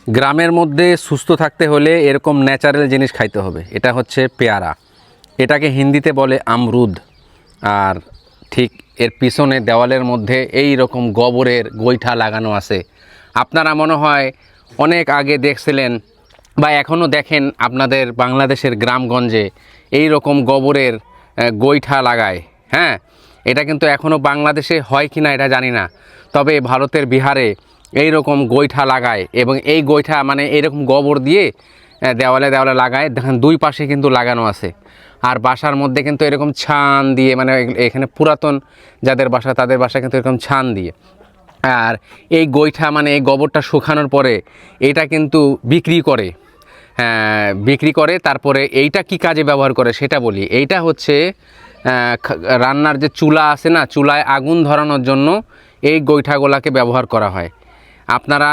গ্রামের মধ্যে সুস্থ থাকতে হলে এরকম ন্যাচারাল জিনিস খাইতে হবে। এটা হচ্ছে পেয়ারা, এটাকে হিন্দিতে বলে আমরুদ। আর ঠিক এর পিছনে দেওয়ালের মধ্যে এই রকম গোবরের গোইঠা লাগানো আছে। আপনারা মনে হয় অনেক আগে দেখছিলেন বা এখনও দেখেন আপনাদের বাংলাদেশের গ্রামগঞ্জে এই রকম গোবরের গোইঠা লাগায়। হ্যাঁ, এটা কিন্তু এখনও বাংলাদেশে হয় কি না এটা জানি না, তবে ভারতের বিহারে এই রকম গোইঠা লাগায় এবং এই গোইঠা মানে এইরকম গোবর দিয়ে দেওয়ালে দেওয়ালে লাগায়। দেখেন দুই পাশে কিন্তু লাগানো আছে। আর বাসার মধ্যে কিন্তু এরকম ছান দিয়ে, মানে এখানে পুরাতন যাদের বাসা তাদের বাসা কিন্তু এরকম ছান দিয়ে। আর এই গোইঠা মানে এই গোবরটা শুকানোর পরে এটা কিন্তু বিক্রি করে। তারপরে এইটা কি কাজে ব্যবহার করে সেটা বলি। এইটা হচ্ছে রান্নার যে চুলা আছে না, চুলায় আগুন ধরানোর জন্য এই গোইঠাগুলাকে ব্যবহার করা হয়। আপনারা